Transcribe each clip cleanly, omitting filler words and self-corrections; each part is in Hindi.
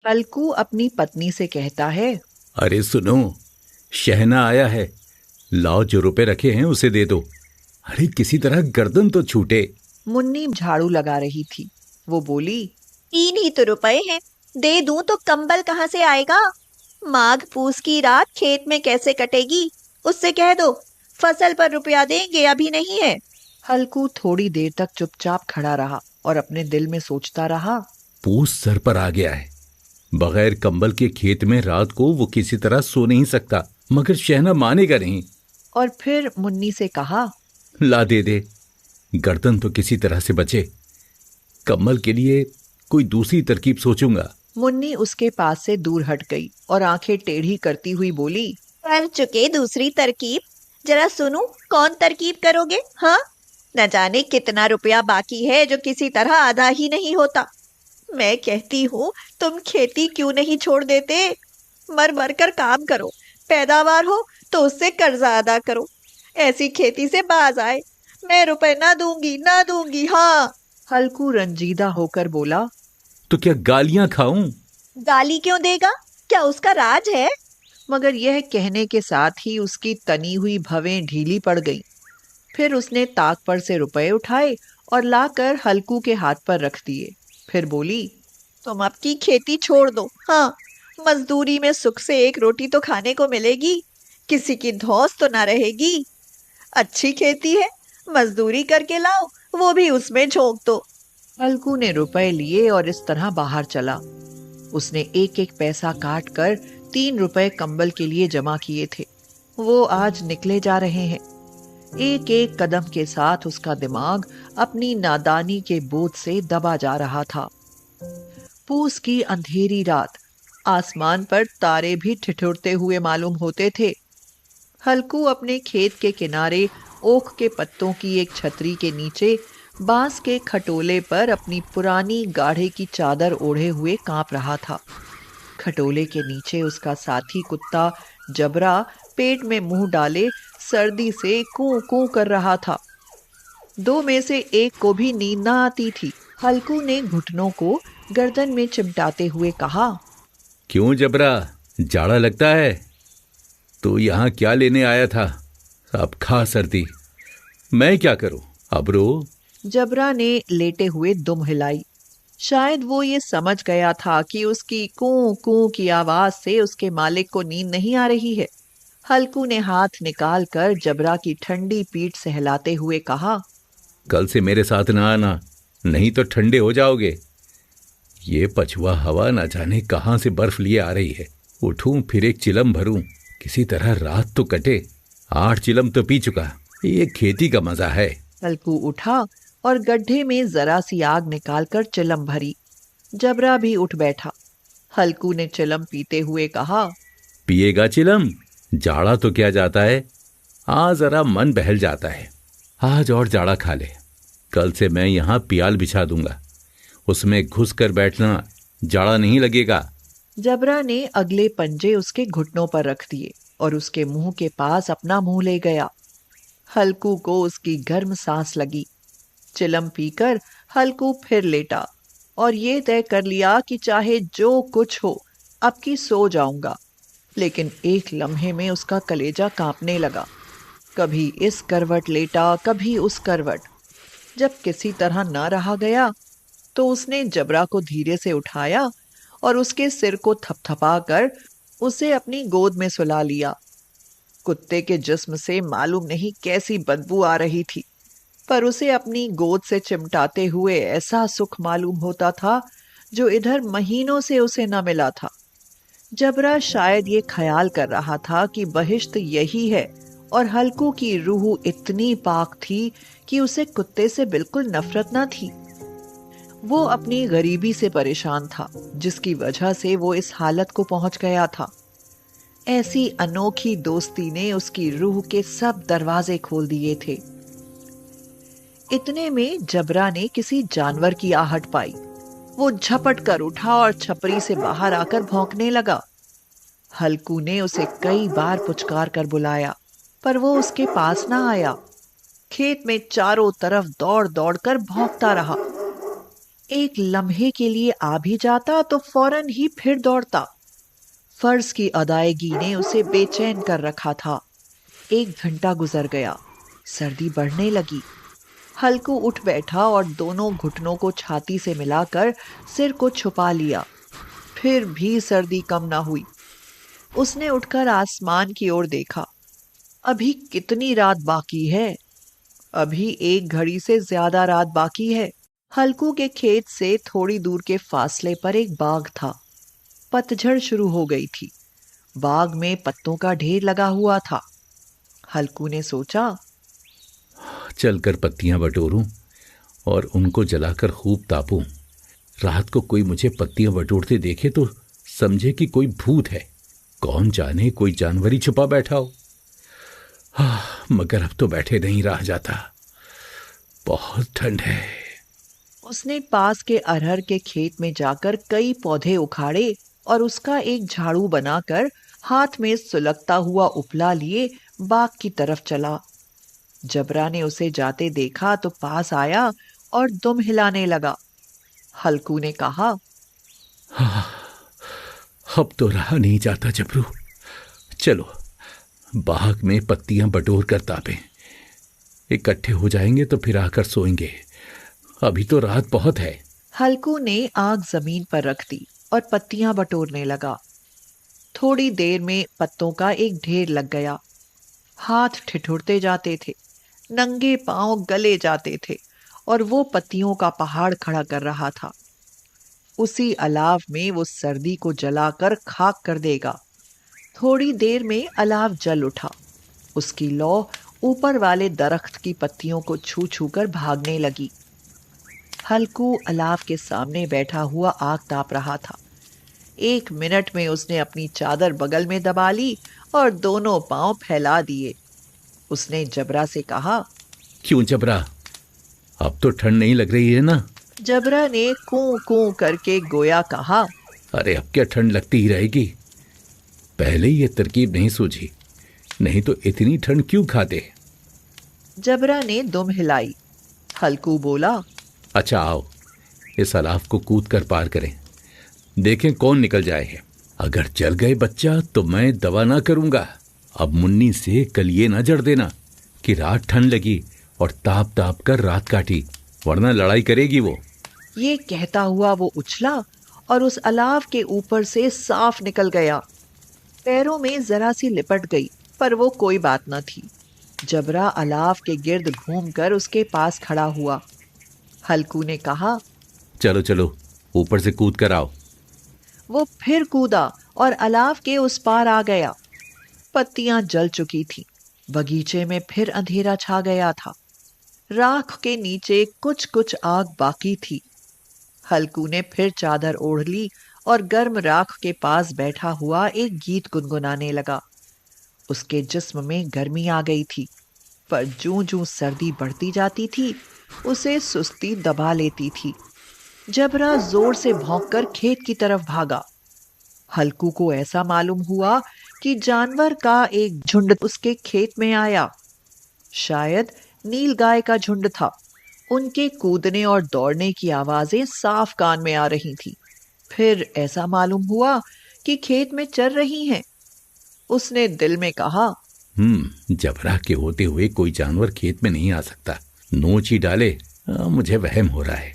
हल्कू अपनी पत्नी से कहता है। अरे सुनो, शहना आया है, लाओ जो रुपए रखे हैं उसे दे दो। अरे किसी तरह गर्दन तो छूटे। मुन्नी झाड़ू लगा रही थी। वो बोली। 3 ही तो रुपए हैं, दे दूं तो कंबल कहाँ से आएगा। माघ पूस की रात खेत में कैसे कटेगी। उससे कह दो फसल पर रुपया देंगे, अभी नहीं है। हल्कू थोड़ी देर तक चुपचाप खड़ा रहा और अपने दिल में सोचता रहा। पूस सर पर आ गया है। बगैर कंबल के खेत में रात को वो किसी तरह सो नहीं सकता, मगर शहना मानेगा नहीं। और फिर मुन्नी से कहा। ला दे दे, गर्दन तो किसी तरह से बचे। कंबल के लिए कोई दूसरी तरकीब सोचूंगा। मुन्नी उसके पास से दूर हट गई और आंखें टेढ़ी करती हुई बोली। कर चुके दूसरी तरकीब, जरा सुनूं कौन तरकीब करोगे। हाँ, न जाने कितना रुपया बाकी है जो किसी तरह आधा ही नहीं होता। मैं कहती हूँ तुम खेती क्यों नहीं छोड़ देते। मर मर कर काम करो, पैदावार हो तो उससे कर्जा अदा करो। ऐसी खेती से बाज आए। मैं रुपए ना दूंगी, ना दूंगी। हाँ। हल्कू रंजीदा होकर बोला। तो क्या गालियां खाऊं? गाली क्यों देगा, क्या उसका राज है। मगर यह कहने के साथ ही उसकी तनी हुई भवें ढीली पड़ गईं। फिर उसने ताक पर से रुपए उठाए और लाकर हल्कू के हाथ पर रख दिए। फिर बोली। तुम अब की खेती छोड़ दो। हाँ, मजदूरी में सुख से एक रोटी तो खाने को मिलेगी, किसी की धौंस तो ना रहेगी। अच्छी खेती है, मजदूरी करके लाओ, वो भी उसमें झोंक दो। हल्कू ने रुपए लिए और इस तरह बाहर चला। उसने एक एक पैसा काट कर 3 रुपए कंबल के लिए जमा किए थे। वो आज निकले जा रहे हैं। एक एक कदम के साथ उसका दिमाग अपनी नादानी के बोझ से दबा जा रहा था। पूस की अंधेरी रात, आसमान पर तारे भी ठिठुरते हुए मालूम होते थे। हल्कू अपने खेत के किनारे ओक के पत्तों की एक छतरी के नीचे बांस के खटोले पर अपनी पुरानी गाढ़े की चादर ओढ़े हुए कांप रहा था। खटोले के नीचे उसका साथी कुत्ता जबरा पेट में मुंह डाले सर्दी से कूं कूं कर रहा था। दो में से एक को भी नींद न आती थी। हल्कू ने घुटनों को गर्दन में चिमटाते हुए कहा। क्यों जबरा, जाड़ा लगता है? तो यहाँ क्या लेने आया था? अब खा सर्दी, मैं क्या करूं? अब रो। जबरा ने लेटे हुए दुम हिलाई। शायद वो ये समझ गया था कि उसकी कूं कूं की आवाज से उसके मालिक को नींद नहीं आ रही है। हल्कू ने हाथ निकाल कर जबरा की ठंडी पीठ सहलाते हुए कहा। कल से मेरे साथ ना आना, नहीं तो ठंडे हो जाओगे। ये पछुआ हवा ना जाने कहां से बर्फ लिए आ रही है। उठूं फिर एक चिलम भरूं, किसी तरह रात तो कटे। 8 चिलम तो पी चुका, ये खेती का मजा है। हल्कू उठा और गड्ढे में जरा सी आग निकालकर चिलम भरी। जबरा भी उठ बैठा। हल्कू ने चिलम पीते हुए कहा। पिएगा चिलम? जाड़ा तो क्या जाता है, जरा मन बहल जाता है। आज और जाड़ा खा ले। कल से मैं यहाँ पियाल बिछा दूंगा, उसमें घुस कर बैठना, जाड़ा नहीं लगेगा। जबरा ने अगले पंजे उसके घुटनों पर रख दिए और उसके मुंह के पास अपना मुंह ले गया। हल्कू को उसकी गर्म सांस लगी। चिलम पीकर हल्कू फिर लेटा और ये तय कर लिया कि चाहे जो कुछ हो अब की सो जाऊंगा। लेकिन एक लम्हे में उसका कलेजा कांपने लगा। कभी इस करवट लेटा, कभी उस करवट। जब किसी तरह ना रहा गया तो उसने जबरा को धीरे से उठाया और उसके सिर को थपथपाकर उसे अपनी गोद में सुला लिया। कुत्ते के जिस्म से मालूम नहीं कैसी बदबू आ रही थी, पर उसे अपनी गोद से चिमटाते हुए ऐसा सुख मालूम होता था जो इधर महीनों से उसे न मिला था। जबरा शायद ये ख्याल कर रहा था कि बहिश्त यही है, और हल्कू की रूह इतनी पाक थी कि उसे कुत्ते से बिल्कुल नफरत न थी। वो अपनी गरीबी से परेशान था, जिसकी वजह से वो इस हालत को पहुंच गया था। ऐसी अनोखी दोस्ती ने उसकी रूह के सब दरवाजे खोल दिए थे। इतने में जबरा ने किसी जानवर की आहट पाई। वो झपट कर उठा और छपरी से बाहर आकर भौंकने लगा। हल्कू ने उसे कई बार पुचकार कर बुलाया, पर वो उसके पास ना आया। खेत में चारों तरफ दौड़ दौड़ कर भौंकता रहा। एक लम्हे के लिए आ भी जाता तो फौरन ही फिर दौड़ता। फर्ज की अदायगी ने उसे बेचैन कर रखा था। 1 घंटा गुजर गया। सर्दी बढ़ने लगी। हल्कू उठ बैठा और दोनों घुटनों को छाती से मिलाकर सिर को छुपा लिया। फिर भी सर्दी कम ना हुई। उसने उठकर आसमान की ओर देखा। अभी कितनी रात बाकी है? अभी 1 घड़ी से ज्यादा रात बाकी है। हल्कू के खेत से थोड़ी दूर के फासले पर एक बाग था। पतझड़ शुरू हो गई थी। बाग में पत्तों का ढेर लगा हुआ था। हल्कू ने सोचा, चलकर पत्तियां बटोरूं और उनको जलाकर खूब तापूं। रात को कोई मुझे पत्तियां बटोरते देखे तो समझे कि कोई भूत है। कौन जाने कोई जानवर ही छुपा बैठा हो। मगर अब तो बैठे नहीं रहा जाता। बहुत ठंड है। उसने पास के अरहर के खेत में जाकर कई पौधे उखाड़े और उसका एक झाड़ू बनाकर हाथ में सुलगता हुआ उपला लिए बाग की तरफ चला। जबरा ने उसे जाते देखा तो पास आया और दुम हिलाने लगा। हल्कू ने कहा, अब तो रहा नहीं जाता जबरू। चलो बाग में पत्तियां बटोर कर तापें। इकट्ठे हो जाएंगे तो फिर आकर सोएंगे। अभी तो रात बहुत है। हल्कू ने आग जमीन पर रख दी और पत्तियां बटोरने लगा। थोड़ी देर में पत्तों का एक ढेर लग गया। हाथ ठिठुरते जाते थे, नंगे पांव गले जाते थे और वो पत्तियों का पहाड़ खड़ा कर रहा था। उसी अलाव में वो सर्दी को जलाकर खाक कर देगा। थोड़ी देर में अलाव जल उठा। उसकी लौ ऊपर वाले दरख्त की पत्तियों को छू छू कर भागने लगी। हल्कू अलाव के सामने बैठा हुआ आग ताप रहा था। 1 मिनट में उसने अपनी चादर बगल में दबा ली और दोनों पांव फैला दिए। उसने जबरा से कहा, क्यों जबरा, अब तो ठंड नहीं लग रही है ना? जबरा ने कूं कूं करके गोया कहा, अरे अब क्या ठंड लगती ही रहेगी। पहले ही ये तरकीब नहीं सूझी, नहीं तो इतनी ठंड क्यों खाते। जबरा ने दुम हिलाई। हल्कू बोला, अच्छा आओ इस अलाव को कूद कर पार करें, देखें कौन निकल जाए है। अगर जल गए बच्चा तो मैं दवा ना करूंगा। अब मुन्नी से कल ये ना जड़ देना कि रात ठंड लगी और ताप ताप कर रात काटी, वरना लड़ाई करेगी वो। ये कहता हुआ वो उछला और उस अलाव के ऊपर से साफ निकल गया। पैरों में जरा सी लिपट गई, पर वो कोई बात न थी। जबरा अलाव के गिर्द घूमकर उसके पास खड़ा हुआ। हल्कू ने कहा, चलो चलो ऊपर से कूद कर आओ। वो फिर कूदा और अलाव के उस पार आ गया। पत्तियां जल चुकी थीं। बगीचे में फिर अंधेरा छा गया था। राख के नीचे कुछ कुछ आग बाकी थी। हल्कू ने फिर चादर ओढ़ ली और गर्म राख के पास बैठा हुआ एक गीत गुनगुनाने लगा। उसके जिस्म में गर्मी आ गई थी, पर जूं जूं सर्दी बढ़ती जाती थी उसे सुस्ती दबा लेती थी। जबरा जोर से भौंककर खेत की तरफ भागा। हल्कू को ऐसा मालूम हुआ कि जानवर का एक झुंड उसके खेत में आया। शायद नील गाय का झुंड था। उनके कूदने और दौड़ने की आवाजें साफ कान में आ रही थी। फिर ऐसा मालूम हुआ कि खेत में चर रही हैं। उसने दिल में कहा, जबरा के होते हुए कोई जानवर खेत में नहीं आ सकता। नोच ही डाले, मुझे वहम हो रहा है।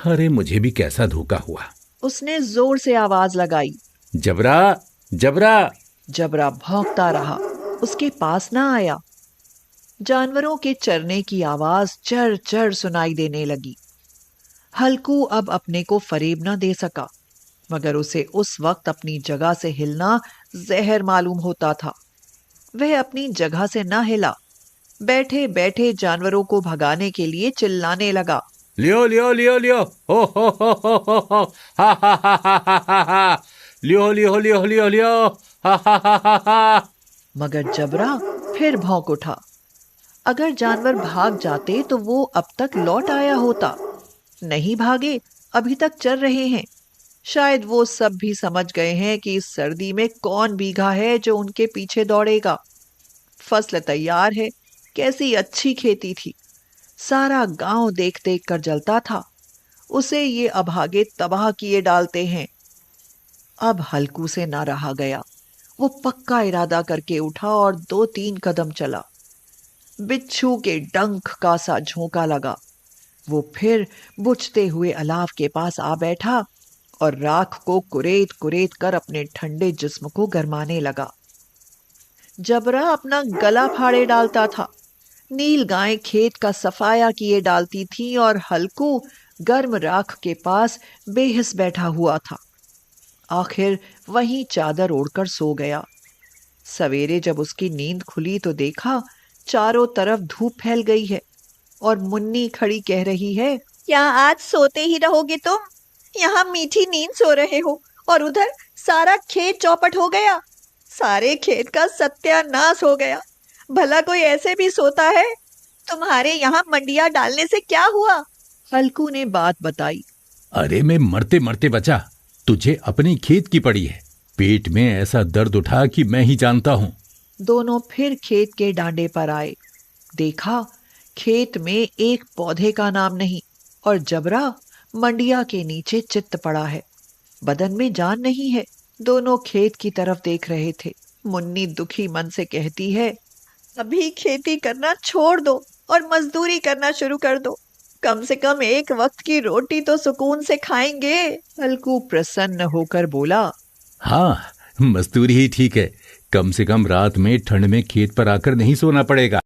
अरे मुझे भी कैसा धोखा हुआ। उसने जोर से आवाज लगाई, जबरा जबरा। जबरा भौंकता रहा, उसके पास ना आया। जानवरों के चरने की आवाज चर चर सुनाई देने लगी। हल्कू अब अपने को फरेब न दे सका, मगर उसे उस वक्त अपनी जगह से हिलना जहर मालूम होता था। वह अपनी जगह से न हिला। बैठे बैठे जानवरों को भगाने के लिए चिल्लाने लगा, लियो लियो लियो लियो, हो हा हा हा हा हा हा, लियो लियो लियो लियो लियो, हा हा हा हा हा। मगर जबरा फिर भौंक उठा। अगर जानवर भाग जाते तो वो अब तक लौट आया होता। नहीं भागे, अभी तक चल रहे हैं। शायद वो सब भी समझ गए हैं कि इस सर्दी में कौन बीघा है जो उनके पीछे दौड़ेगा। फसल तैयार है। कैसी अच्छी खेती थी। सारा गांव देख देख कर जलता था। उसे ये अभागे तबाह किए डालते हैं। अब हल्कू से ना रहा गया। वो पक्का इरादा करके उठा और 2-3 कदम चला। बिच्छू के डंक का सा झोंका लगा। वो फिर बुझते हुए अलाव के पास आ बैठा और राख को कुरेद कुरेद कर अपने ठंडे जिस्म को गरमाने लगा। जबरा अपना गला फाड़े डालता था। नील गाय खेत का सफाया किए डालती थी और हल्कू गर्म राख के पास बेहिस बैठा हुआ था। आखिर वहीं चादर ओढ़कर सो गया। सवेरे जब उसकी नींद खुली तो देखा चारों तरफ धूप फैल गई है और मुन्नी खड़ी कह रही है, क्या आज सोते ही रहोगे तुम? यहाँ मीठी नींद सो रहे हो और उधर सारा खेत चौपट हो गया। सारे खेत का सत्यानाश हो गया। भला कोई ऐसे भी सोता है? तुम्हारे यहाँ मंडिया डालने से क्या हुआ? हल्कू ने बात बताई। अरे मैं मरते मरते बचा, तुझे अपनी खेत की पड़ी है। पेट में ऐसा दर्द उठा कि मैं ही जानता हूँ। दोनों फिर खेत के डांडे पर आए। देखा खेत में एक पौधे का नाम नहीं और जबरा मंडिया के नीचे चित्त पड़ा है। बदन में जान नहीं है। दोनों खेत की तरफ देख रहे थे। मुन्नी दुखी मन से कहती है, अभी खेती करना छोड़ दो और मजदूरी करना शुरू कर दो। कम से कम एक वक्त की रोटी तो सुकून से खाएंगे। हल्कू प्रसन्न होकर बोला, हाँ, मजदूरी ही ठीक है। कम से कम रात में ठंड में खेत पर आकर नहीं सोना पड़ेगा।